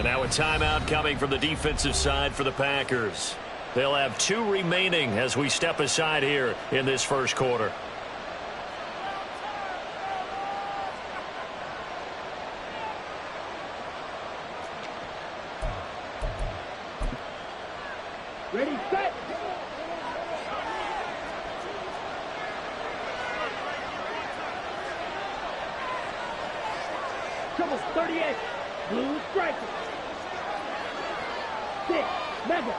And now a timeout coming from the defensive side for the Packers. They'll have 2 remaining as we step aside here in this first quarter. Ready, set. Trouble 38. Blue striker. 6. Mega.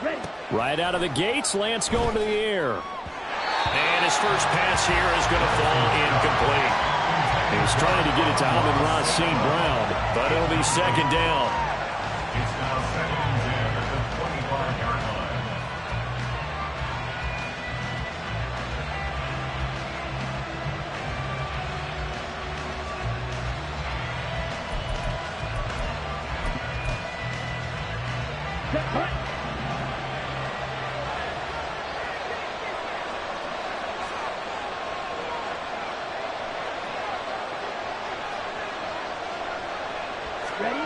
Ready. Right out of the gates, Lance going to the air. And his first pass here is going to fall incomplete. He's trying to get it to Amon-Ra St. Brown, but it'll be second down. It's now second and 10 at the 25-yard line. Cut. Ready?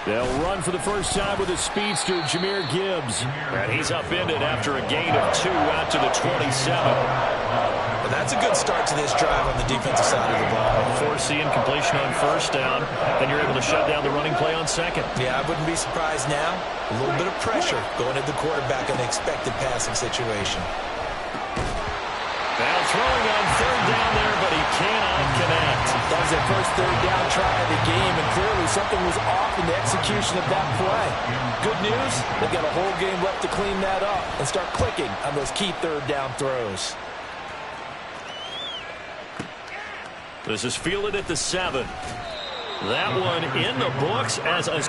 They'll run for the first time with a speedster, Jahmyr Gibbs. And he's upended after a gain of 2 out to the 27. Well, that's a good start to this drive on the defensive side of the ball. Force the incompletion on first down, then you're able to shut down the running play on second. Yeah, I wouldn't be surprised now. A little bit of pressure going at the quarterback in an expected passing situation. Now throwing on third down there, but he cannot connect. That was their first third down try of the game, and clearly something was off in the execution of that play. Good news, they've got a whole game left to clean that up and start clicking on those key third down throws. This is fielded at the 7. That one in the books as a...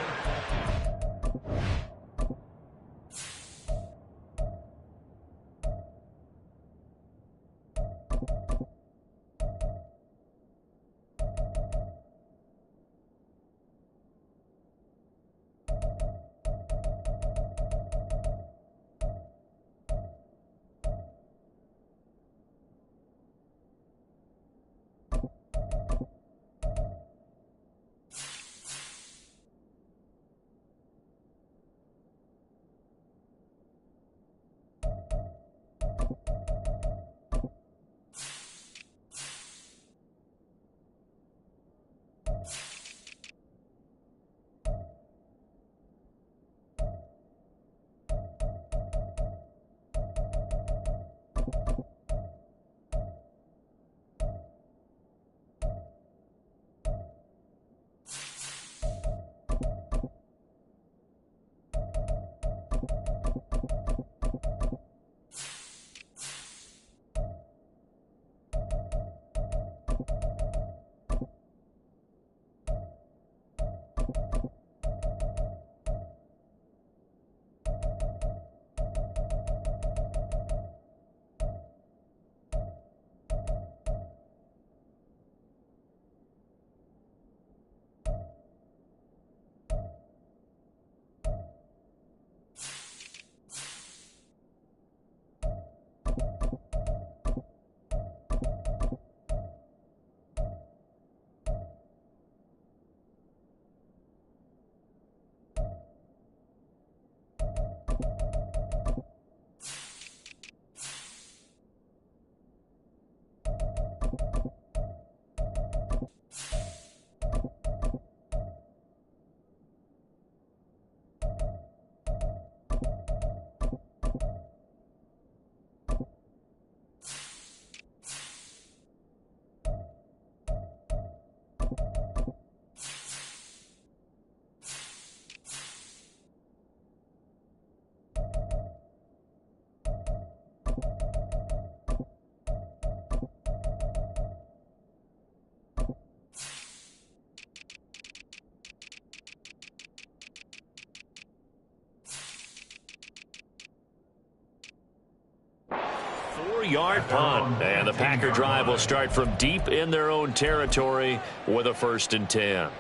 Yard punt, and the Packer drive will start from deep in their own territory with a 1st and 10.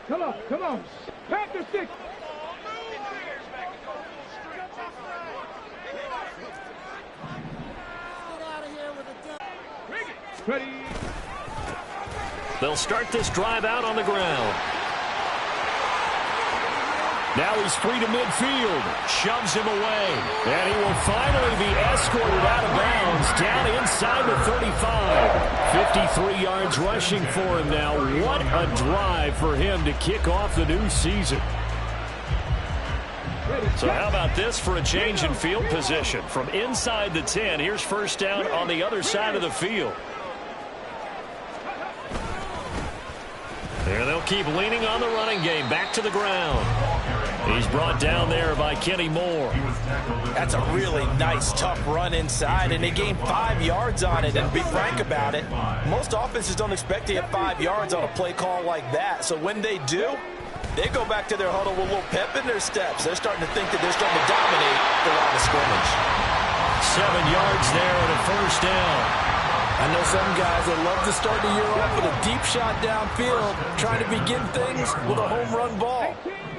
Come on. Packer 6. Ready. They'll start this drive out on the ground. Now he's free to midfield. Shoves him away. And he will finally be escorted out of bounds down inside the 35. 53 yards rushing for him now. What a drive for him to kick off the new season. So how about this for a change in field position? From inside the 10, here's first down on the other side of the field. And they'll keep leaning on the running game. Back to the ground. He's brought down there by Kenny Moore. That's a really nice, tough run inside, and they gained 5 yards on it. And to be frank about it, most offenses don't expect to get 5 yards on a play call like that. So when they do, they go back to their huddle with a little pep in their steps. They're starting to think that they're starting to dominate the line of scrimmage. 7 yards there and a first down. I know some guys that love to start the year off with a deep shot downfield, trying to begin things with a home run ball.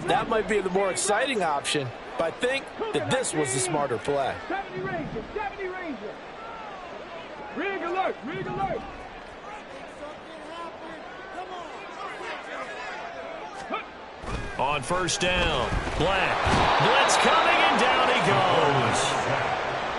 That might be the more exciting option, but I think that this was the smarter play. 70 Ranger, 70 Ranger. Rig alert, rig alert. On first down, Black. Blitz coming, and down he goes.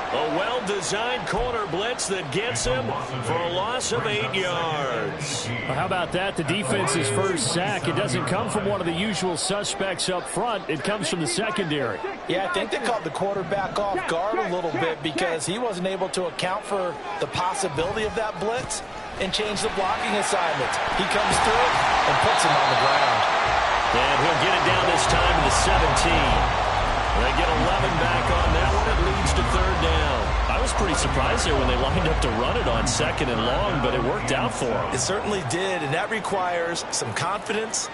A well-designed corner blitz that gets him for a loss of 8 yards. Well, how about that? The defense's first sack. It doesn't come from one of the usual suspects up front. It comes from the secondary. Yeah, I think they caught the quarterback off guard a little bit because he wasn't able to account for the possibility of that blitz and change the blocking assignments. He comes through and puts him on the ground. And he'll get it down this time to the 17. They get 11 back on that one. It leads to third down. I was pretty surprised there when they lined up to run it on second and long, but it worked out for them. It certainly did, and that requires some confidence,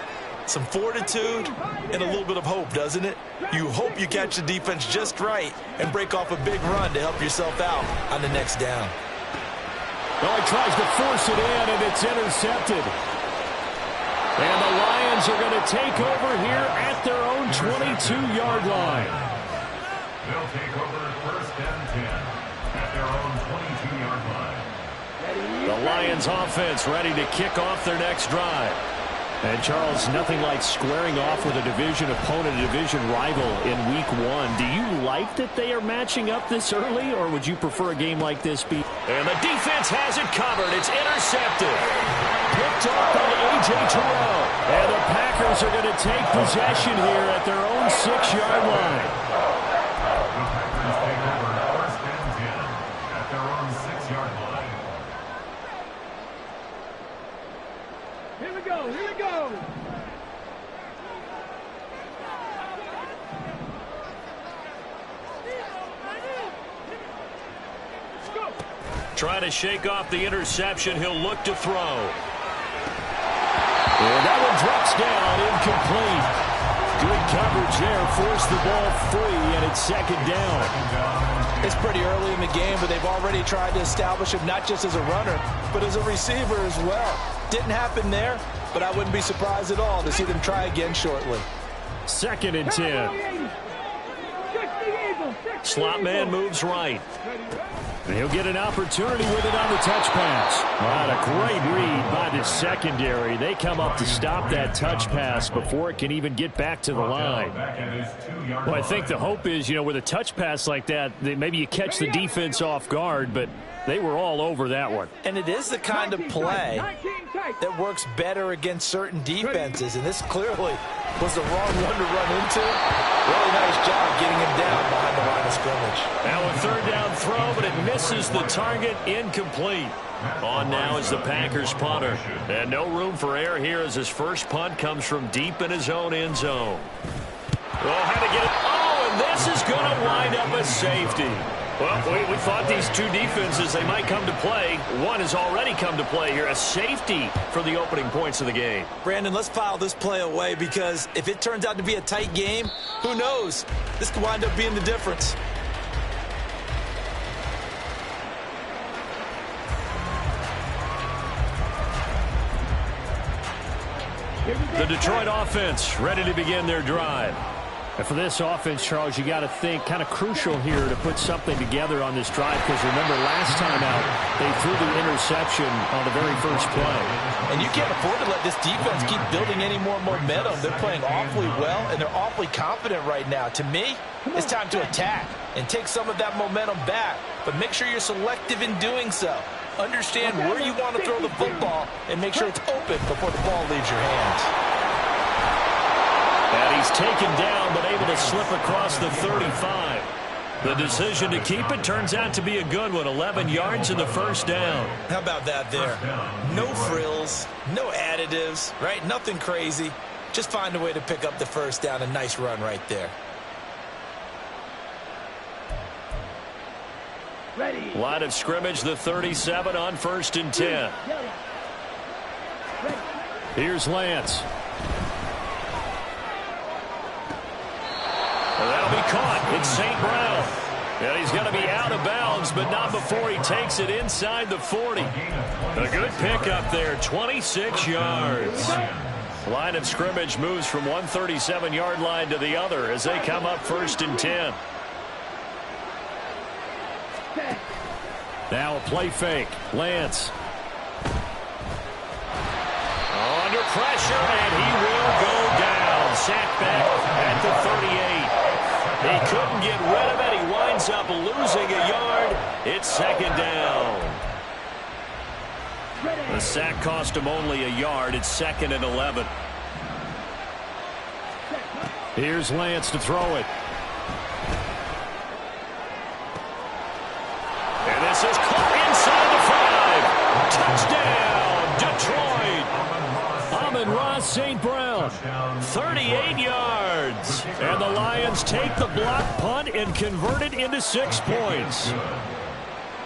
some fortitude, and a little bit of hope, doesn't it? You hope you catch the defense just right and break off a big run to help yourself out on the next down. Well, he tries to force it in, and it's intercepted. And the Lions are going to take over here at their own 22-yard line. They'll take over first and 10 at their own 22-yard line. The Lions offense ready to kick off their next drive. And, Charles, nothing like squaring off with a division opponent, a division rival in Week 1. Do you like that they are matching up this early, or would you prefer a game like this be? And the defense has it covered. It's intercepted. Picked up by A.J. Terrell. And the Packers are going to take possession here at their own 6-yard line. The Packers take over first and 10 at their own 6-yard line. Here we go, here we go. Trying to shake off the interception. He'll look to throw. And that one drops down, incomplete. Good coverage there, forced the ball free, and it's second down. It's pretty early in the game, but they've already tried to establish him not just as a runner, but as a receiver as well. Didn't happen there, but I wouldn't be surprised at all to see them try again shortly. Second and 10. Slot man moves right. And he'll get an opportunity with it on the touch pass. What a great read by the secondary. They come up to stop that touch pass before it can even get back to the line. Well, I think the hope is, with a touch pass like that, maybe you catch the defense off guard, but they were all over that one. And it is the kind of play that works better against certain defenses, and this clearly was the wrong one to run into. Really nice job getting him down behind the line of scrimmage. Now a third down throw, but it misses the target, incomplete. On now is the Packers punter. And no room for error here as his first punt comes from deep in his own end zone. Oh, had to get it. Oh, and this is going to wind up a safety. Well, we thought these two defenses, they might come to play. One has already come to play here, a safety for the opening points of the game. Brandon, let's file this play away because if it turns out to be a tight game, who knows? This could wind up being the difference. The Detroit offense ready to begin their drive. And for this offense, Charles, you got to think kind of crucial here to put something together on this drive because remember last time out, They threw the interception on the very first play. And you can't afford to let this defense keep building any more momentum. They're playing awfully well, and they're awfully confident right now. To me, it's time to attack and take some of that momentum back. But make sure you're selective in doing so. Understand where you want to throw the football and make sure it's open before the ball leaves your hands. And he's taken down, but able to slip across the 35. The decision to keep it turns out to be a good one. 11 yards in the first down. How about that there? No frills, no additives, right? Nothing crazy. Just find a way to pick up the first down. A nice run right there. Ready. Line of scrimmage, the 37 on 1st and 10. Here's Lance. And that'll be caught. It's St. Brown. And he's going to be out of bounds, but not before he takes it inside the 40. A good pickup there, 26 yards. Line of scrimmage moves from one 37-yard line to the other as they come up 1st and 10. Now a play fake. Lance. Under pressure, and he will go down. Sacked back at the 38. He couldn't get rid of it. He winds up losing a yard. It's 2nd down. The sack cost him only a yard. It's 2nd and 11. Here's Lance to throw it. And this is caught inside the 5. Touchdown, Detroit. Amon-Ra St. Brown, 38 yards. And the Lions take the block punt and convert it into 6 points.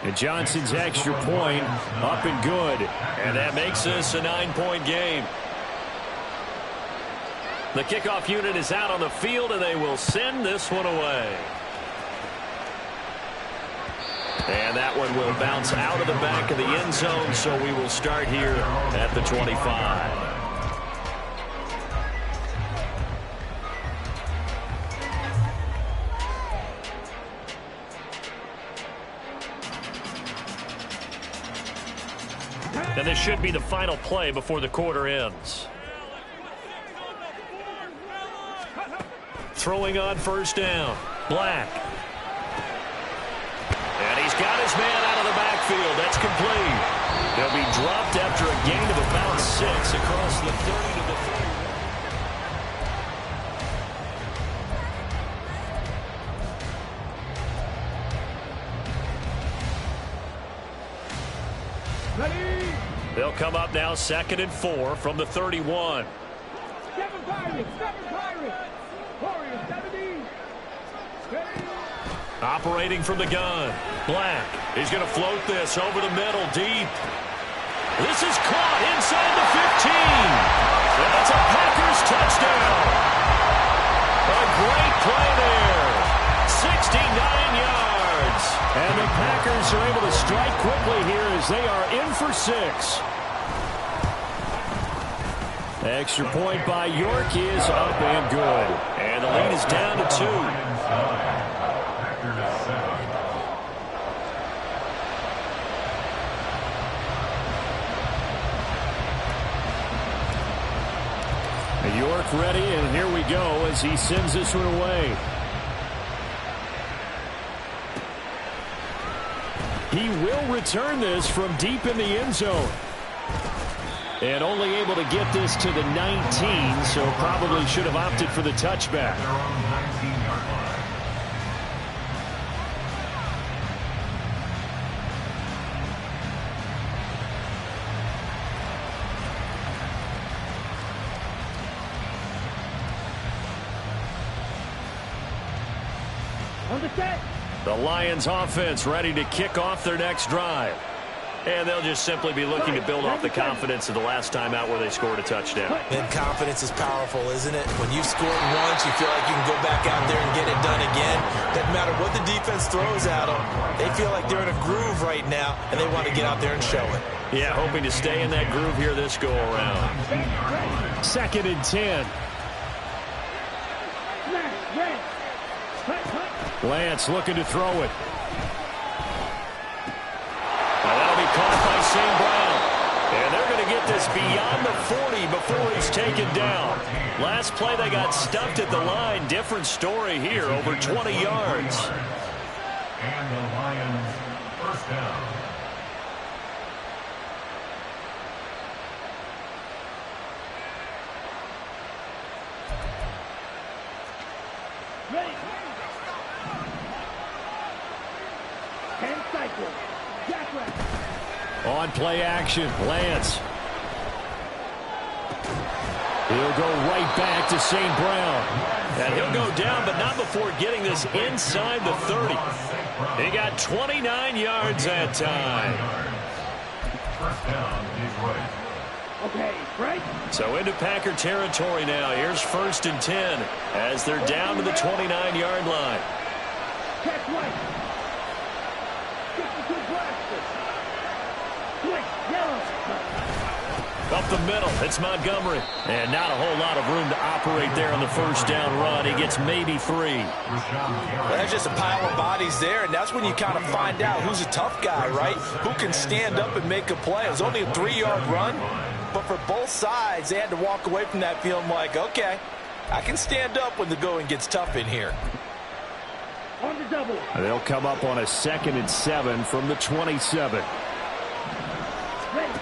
And Johnson's extra point up and good. And that makes this a 9-point game. The kickoff unit is out on the field, and they will send this one away. And that one will bounce out of the back of the end zone, so we will start here at the 25. And this should be the final play before the quarter ends. Throwing on 1st down. Black. And he's got his man out of the backfield. That's complete. He'll be dropped after a gain of about 6 across the 30 to the 30. Ready. They'll come up now 2nd and 4 from the 31. 7 Pirates. 7 Pirates. Warriors 70. Ready. Operating from the gun. Black. He's going to float this over the middle deep. This is caught inside the 15. That's a Packers touchdown. A great play there. 69 yards. And the Packers are able to strike quickly here as they are in for 6. Extra point by York is up and good. And the lead is down to 2. York ready, and here we go as he sends this one away. He will return this from deep in the end zone. And only able to get this to the 19, so probably should have opted for the touchback. The Lions offense ready to kick off their next drive. And they'll just simply be looking to build off the confidence of the last time out where they scored a touchdown. And confidence is powerful, isn't it? When you've scored once, you feel like you can go back out there and get it done again. Doesn't matter what the defense throws at them. They feel like they're in a groove right now, and they want to get out there and show it. Yeah, hoping to stay in that groove here this go-around. 2nd and 10. Lance looking to throw it. Well, that'll be St. Brown. And they're going to get this beyond the 40 before he's taken down. Last play, they got stuffed at the line. Different story here, over 20 yards. And the Lions first down. Ready. 10 cycles. Jackrack. On play action, Lance. He'll go right back to St. Brown. And he'll go down, but not before getting this inside the 30. He got 29 yards that time. First down, Detroit. Okay, right. So into Packer territory now. Here's 1st and 10 as they're down to the 29-yard line. Catch right. 52 blaster. Quick, yellow. Up the middle, it's Montgomery. And not a whole lot of room to operate there on the first down run. He gets maybe 3. Well, there's just a pile of bodies there, and that's when you kind of find out who's a tough guy, right? Who can stand up and make a play. It was only a 3-yard run, but for both sides, they had to walk away from that feeling like, okay, I can stand up when the going gets tough in here. On the double. They'll come up on a 2nd and 7 from the 27. Ready.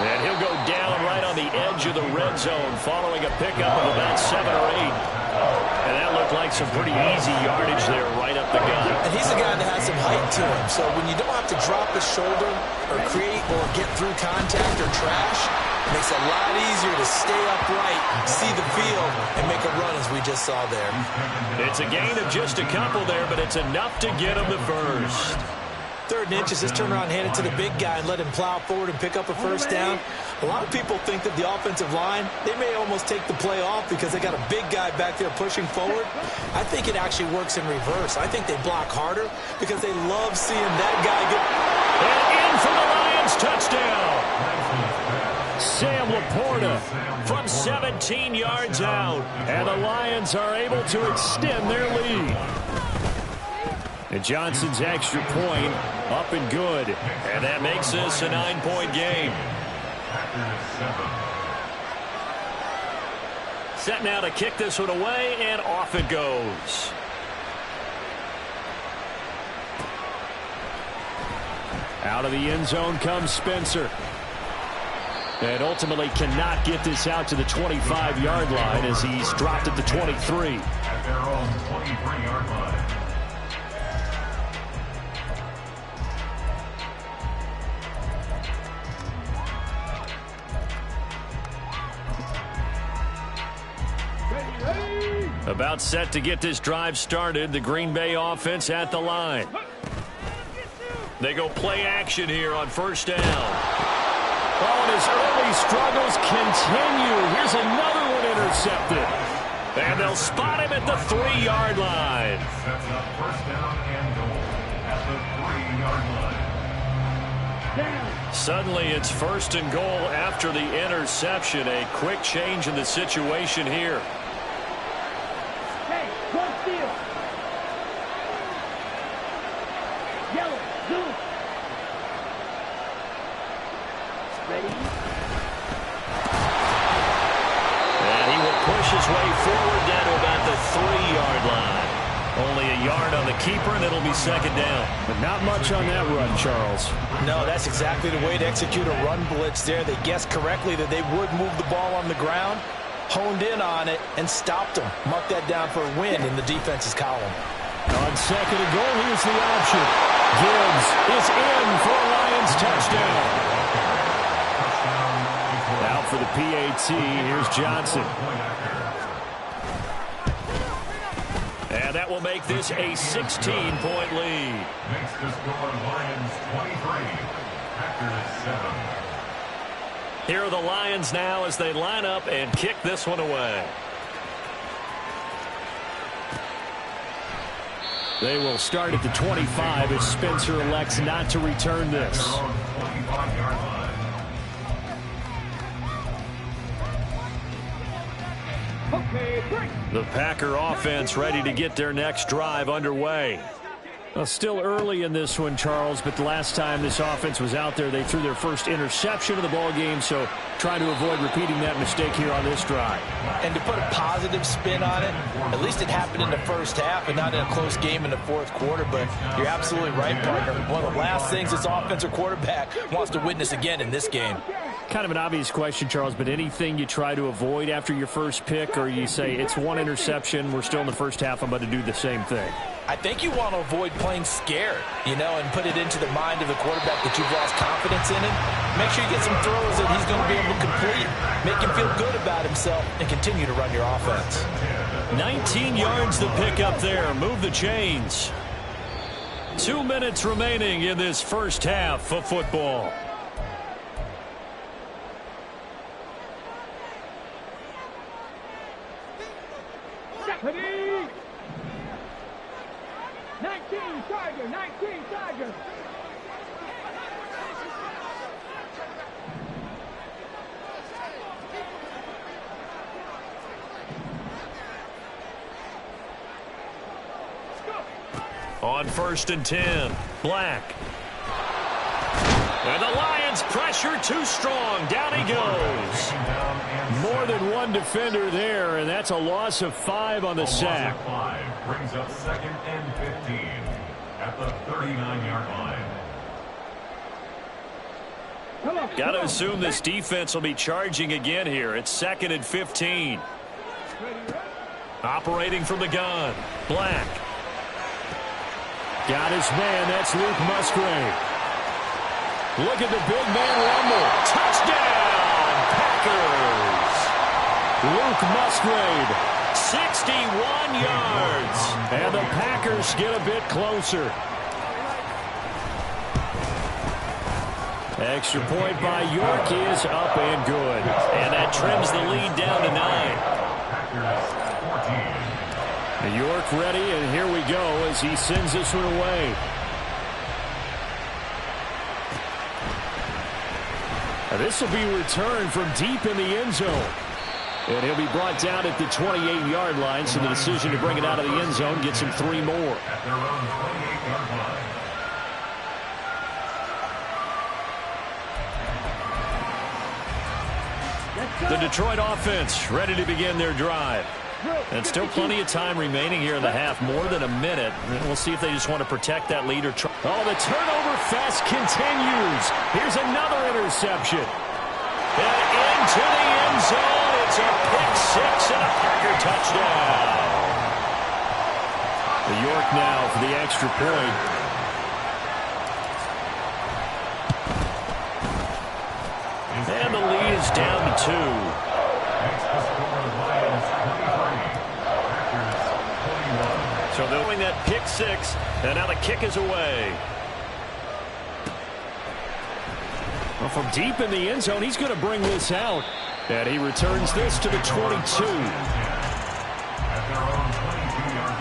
And he'll go down right on the edge of the red zone following a pickup of about 7 or 8. And that looked like some pretty easy yardage there right up the gut. And he's a guy that has some height to him, so when you don't have to drop his shoulder or create or get through contact or trash, it makes it a lot easier to stay upright, see the field, and make a run as we just saw there. It's a gain of just a couple there, but it's enough to get him the first. 3rd and inches, just turn around and hand it to the big guy and let him plow forward and pick up a first down. A lot of people think that the offensive line, they may almost take the play off because they got a big guy back there pushing forward. I think it actually works in reverse. I think they block harder because they love seeing that guy get... And in for the Lions touchdown. Sam Laporta from 17 yards out. And the Lions are able to extend their lead. And Johnson's extra point up and good. And that makes this a 9-point game. Set now to kick this one away, and off it goes. Out of the end zone comes Spencer. And ultimately cannot get this out to the 25-yard line as he's dropped at the 23. At their own 23-yard line. About set to get this drive started. The Green Bay offense at the line. They go play action here on 1st down. Oh, and his early struggles continue. Here's another one intercepted. And they'll spot him at the 3-yard line. Sets up 1st down and goal at the 3-yard line. Down. Suddenly it's 1st and goal after the interception. A quick change in the situation here. Hey, one steal. Yellow, blue. Ready. And he will push his way forward down to about the 3-yard line. Only a yard on the keeper, and it'll be 2nd down. But not much on that run, Charles. No, that's exactly the way to execute a run blitz there. They guessed correctly that they would move the ball on the ground, honed in on it, and stopped them. Mark that down for a win in the defense's column. On 2nd and goal, here's the option. Gibbs is in for a Lions touchdown. Out for the PAT, here's Johnson. And that will make this a 16-point lead. Makes the score Lions 23, Packers 7. Here are the Lions now as they line up and kick this one away. They will start at the 25 if Spencer elects not to return this. Their own 25-yard line. Okay, break. The Packer offense ready to get their next drive underway. Well, still early in this one, Charles, but the last time this offense was out there, they threw their first interception of the ball game, so trying to avoid repeating that mistake here on this drive. And to put a positive spin on it, at least it happened in the first half and not in a close game in the fourth quarter, but you're absolutely right, partner. One of the last things this offensive quarterback wants to witness again in this game. Kind of an obvious question, Charles, but anything you try to avoid after your first pick, or you say it's one interception, we're still in the first half, I'm about to do the same thing? I think you want to avoid playing scared, and put it into the mind of the quarterback that you've lost confidence in him. Make sure you get some throws that he's going to be able to complete, make him feel good about himself, and continue to run your offense. 19 yards to pick up there. Move the chains. 2 minutes remaining in this first half of football. Ready? 19 Tiger, 19 Tiger. On 1st and 10, Black. And the Lions pressure too strong. Down he goes. More than one defender there, and that's a loss of 5 on the sack. 5 brings up 2nd and 15 at the 39-yard line. Got to assume this defense will be charging again here. It's 2nd and 15. Operating from the gun, Black. Got his man. That's Luke Musgrave. Look at the big man rumble. Touchdown, Packers. Luke Musgrave, 61 yards. and the Packers get a bit closer. Extra point by York is up and good. And that trims the lead down to 9. York ready, and here we go as he sends this one away. This will be returned from deep in the end zone. And he'll be brought down at the 28-yard line, so the decision to bring it out of the end zone gets him 3 more. At their own 28-yard line. The Detroit offense ready to begin their drive. And still plenty of time remaining here in the half, more than a minute. And we'll see if they just want to protect that lead or try. Oh, the turnover fest continues. Here's another interception. And into the end zone. It's a pick six and a Packer touchdown. The York now for the extra point. And the lead is down to 2. So they're doing that pick six, and now the kick is away. Well, from deep in the end zone, he's going to bring this out. And he returns this to the 22. At their own 22-yard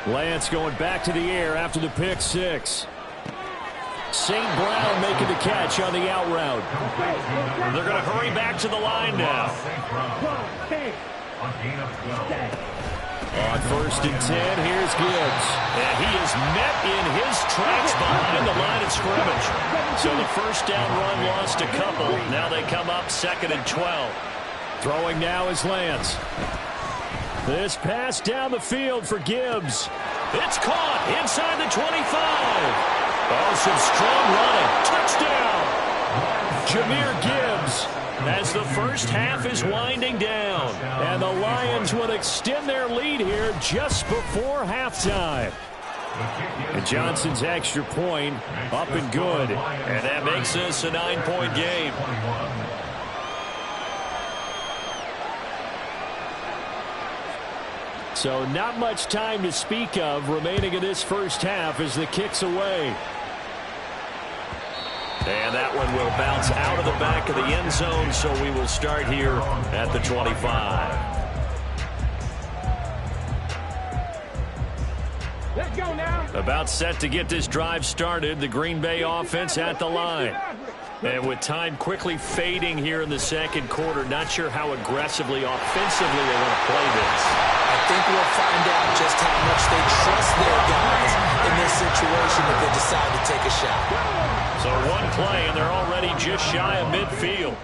line. Lance going back to the air after the pick six. St. Brown making the catch on the out route. They're going to hurry back to the line now. On 1st and 10, here's Gibbs. And he is met in his tracks behind the line of scrimmage. So the first down run lost a couple. Now they come up 2nd and 12. Throwing now is Lance. This pass down the field for Gibbs. It's caught inside the 25. Oh, some strong running. Touchdown. Jahmyr Gibbs as the first half is winding down. And the Lions will extend their lead here just before halftime. And Johnson's extra point up and good. And that makes this a 9-point game. So not much time to speak of remaining in this first half as the kick's away. And that one will bounce out of the back of the end zone, so we will start here at the 25. Let's go now. About set to get this drive started, the Green Bay offense at the line. And with time quickly fading here in the second quarter, not sure how aggressively, offensively they want to play this. I think we'll find out just how much they trust their guys in this situation if they decide to take a shot. So one play, and they're already just shy of midfield.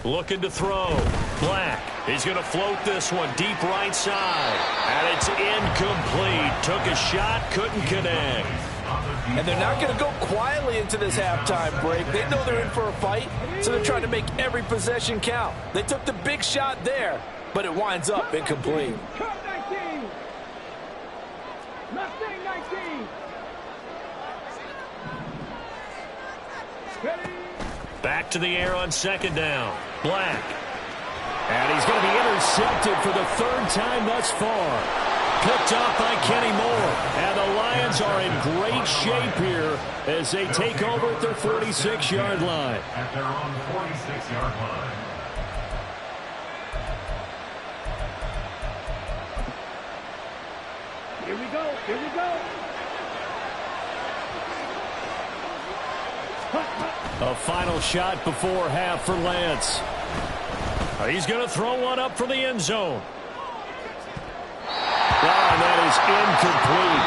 Looking to throw. Black. He's going to float this one deep right side. And it's incomplete. Took a shot, couldn't connect. And they're not going to go quietly into this halftime break. They know they're in for a fight, so they're trying to make every possession count. They took the big shot there, but it winds up incomplete. Back to the air on second down. Black. And he's going to be intercepted for the third time thus far. Picked up by Kenny Moore. And the Lions are in great shape here as they take over at their 46-yard line. At their own 46-yard line. Here we go. Here we go. A final shot before half for Lance. He's going to throw one up for the end zone. And that is incomplete.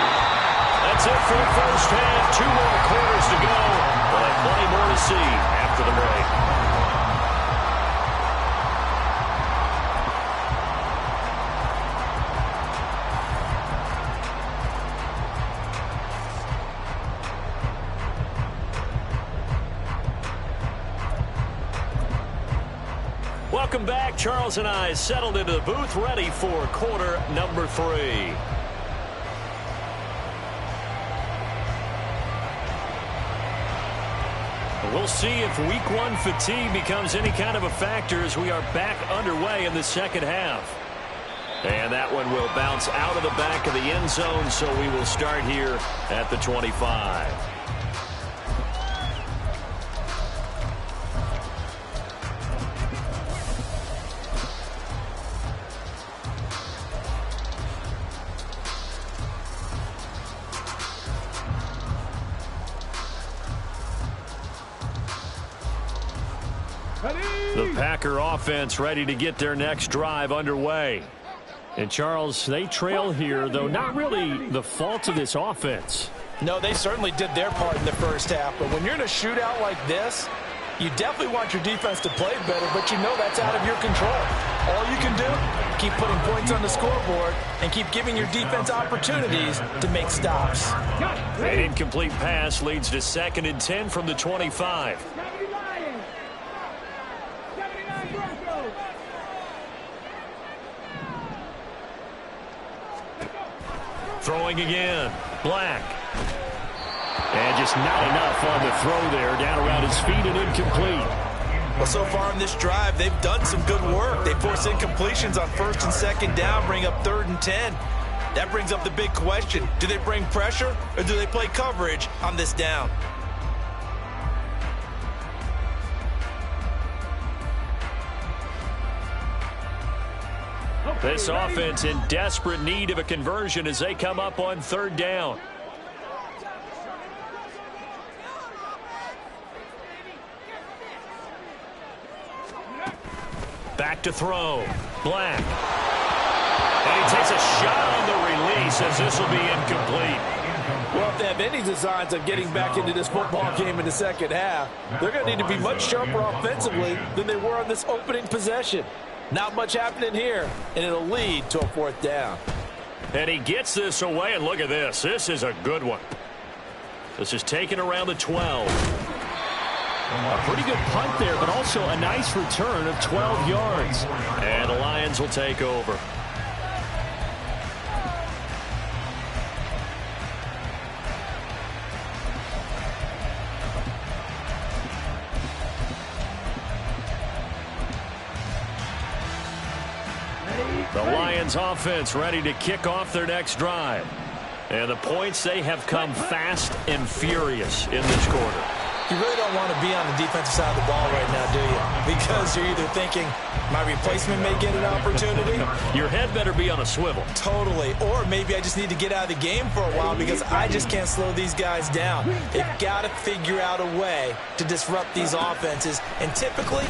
That's it for the first half. 2 more quarters to go. We'll have plenty more to see after the break. Welcome back. Charles and I settled into the booth, ready for quarter number 3. We'll see if week 1 fatigue becomes any kind of a factor as we are back underway in the second half. And that one will bounce out of the back of the end zone, so we will start here at the 25. The Packer offense ready to get their next drive underway. And Charles, they trail here, though not really the fault of this offense. No, they certainly did their part in the first half. But when you're in a shootout like this, you definitely want your defense to play better, but you know that's out of your control. All you can do, keep putting points on the scoreboard and keep giving your defense opportunities to make stops. An incomplete pass leads to 2nd and 10 from the 25. Throwing again. Black. And just not enough on the throw there. Down around his feet and incomplete. Well, so far in this drive, they've done some good work. They force incompletions on 1st and 2nd down, bring up 3rd and 10. That brings up the big question. Do they bring pressure or do they play coverage on this down? This offense in desperate need of a conversion as they come up on 3rd down. Back to throw. Black. And he takes a shot on the release as this will be incomplete. Well, if they have any designs of getting back into this football game in the second half, they're going to need to be much sharper offensively than they were on this opening possession. Not much happening here, and it'll lead to a 4th down. And he gets this away, and look at this. This is a good one. This is taken around the 12. A pretty good punt there, but also a nice return of 12 yards. And the Lions will take over. The Lions offense ready to kick off their next drive. And the points, they have come fast and furious in this quarter. You really don't want to be on the defensive side of the ball right now, do you? Because you're either thinking, my replacement may get an opportunity. Your head better be on a swivel. Totally. Or maybe I just need to get out of the game for a while because I just can't slow these guys down. They've got to figure out a way to disrupt these offenses. And typically,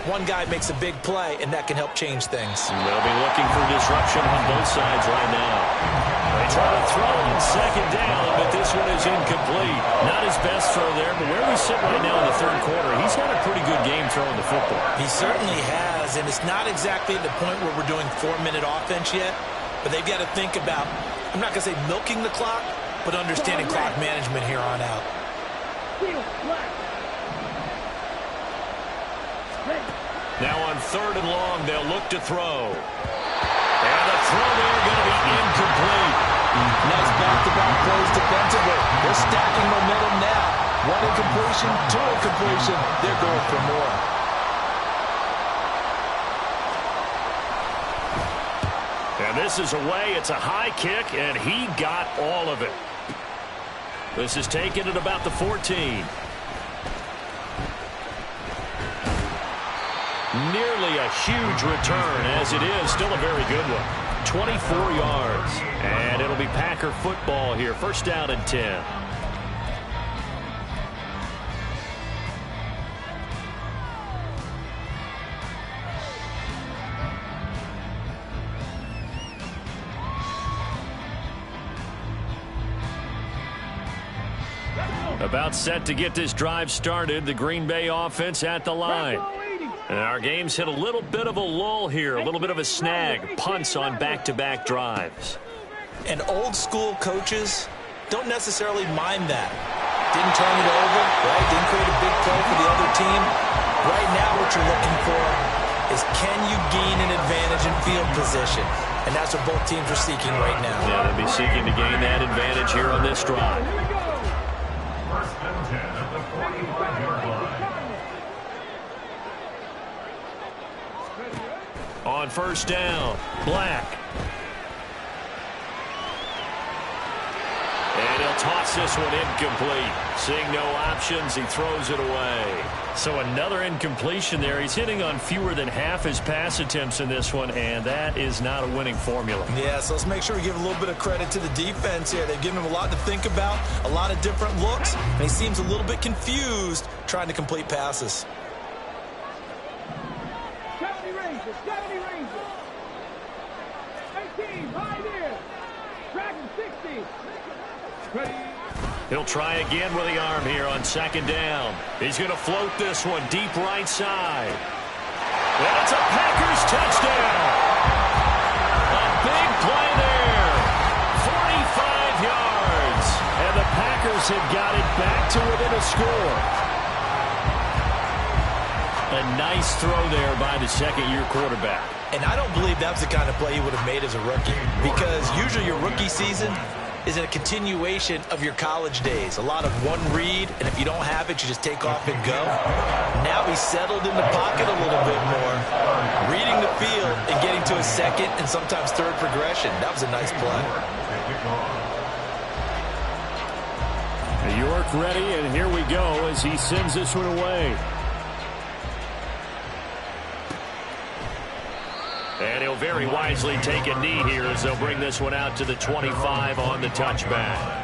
one guy makes a big play, and that can help change things. They'll be looking for disruption on both sides right now. They try to throw on second down, but this one is incomplete. Not his best throw there, but where we sit right now in the third quarter, he's had a pretty good game throwing the football. He certainly has, and it's not exactly at the point where we're doing 4-minute offense yet, but they've got to think about, I'm not going to say milking the clock, but understanding clock management here on out. Now on third and long, they'll look to throw. And the throw there going to be incomplete. Nice back-to-back plays defensively. They're stacking momentum now. One incompletion, two incompletion. They're going for more. And this is away. It's a high kick, and he got all of it. This is taken at about the 14. Nearly a huge return, as it is still a very good one. 24 yards, and it'll be Packer football here. First down and 10. About set to get this drive started. The Green Bay offense at the line. And our game's hit a little bit of a lull here, a little bit of a snag. Punts on back-to-back drives. And old-school coaches don't necessarily mind that. Didn't turn it over, right? Didn't create a big play for the other team. Right now what you're looking for is can you gain an advantage in field position? And that's what both teams are seeking right now. Yeah, they'll be seeking to gain that advantage here on this drive. First and 10 at the 45-yard line. On first down, Black. And he'll toss this one incomplete. Seeing no options, he throws it away. So another incompletion there. He's hitting on fewer than half his pass attempts in this one, and that is not a winning formula. Yeah, so let's make sure we give a little bit of credit to the defense here. They've given him a lot to think about, a lot of different looks, and he seems a little bit confused trying to complete passes. 70 Rangers. 18, right here. Dragon 60. Ready. He'll try again with the arm here on second down. He's going to float this one deep right side. And it's a Packers touchdown. A big play there. 45 yards. And the Packers have got it back to within a score. A nice throw there by the second-year quarterback. And I don't believe that was the kind of play he would have made as a rookie, because usually your rookie season is a continuation of your college days. A lot of one read, and if you don't have it, you just take off and go. Now he's settled in the pocket a little bit more, reading the field and getting to a second and sometimes third progression. That was a nice play. York ready, and here we go as he sends this one away. And he'll very wisely take a knee here as they'll bring this one out to the 25 on the touchback.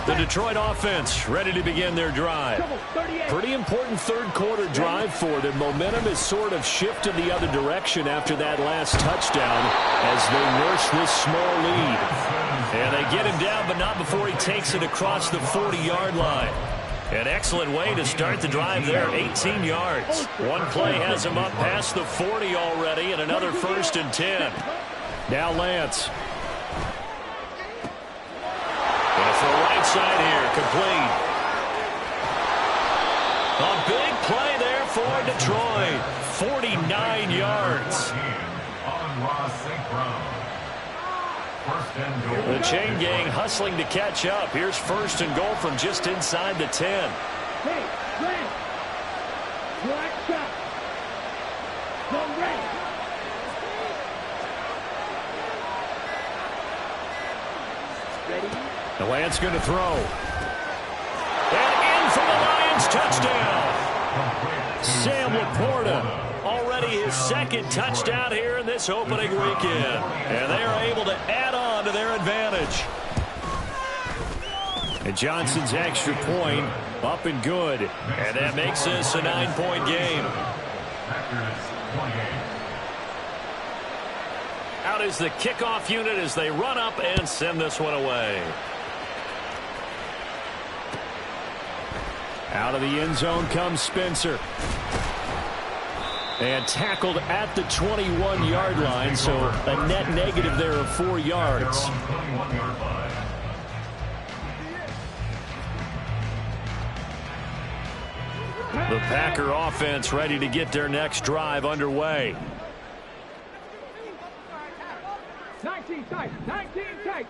The Detroit offense ready to begin their drive. Pretty important third quarter drive for them. Momentum has sort of shifted the other direction after that last touchdown as they nurse this small lead. And they get him down, but not before he takes it across the 40-yard line. An excellent way to start the drive there, 18 yards. One play has him up past the 40 already, and another first and 10. Now Lance. Going for the right side here, complete. A big play there for Detroit, 49 yards. The chain gang hustling to catch up. Here's first and goal from just inside the 10. Hey, Grant. Black shot. Go ready. The Lance going to throw. And in for the Lions touchdown. Sam Laporta. Already his second touchdown here in this opening weekend. And they are able to add on to their advantage. And Johnson's extra point up and good. And that makes this a 9-point game. Out is the kickoff unit as they run up and send this one away. Out of the end zone comes Spencer. And tackled at the 21-yard line, so a net negative there of 4 yards. The Packer offense ready to get their next drive underway. 19 tight, 19 tight.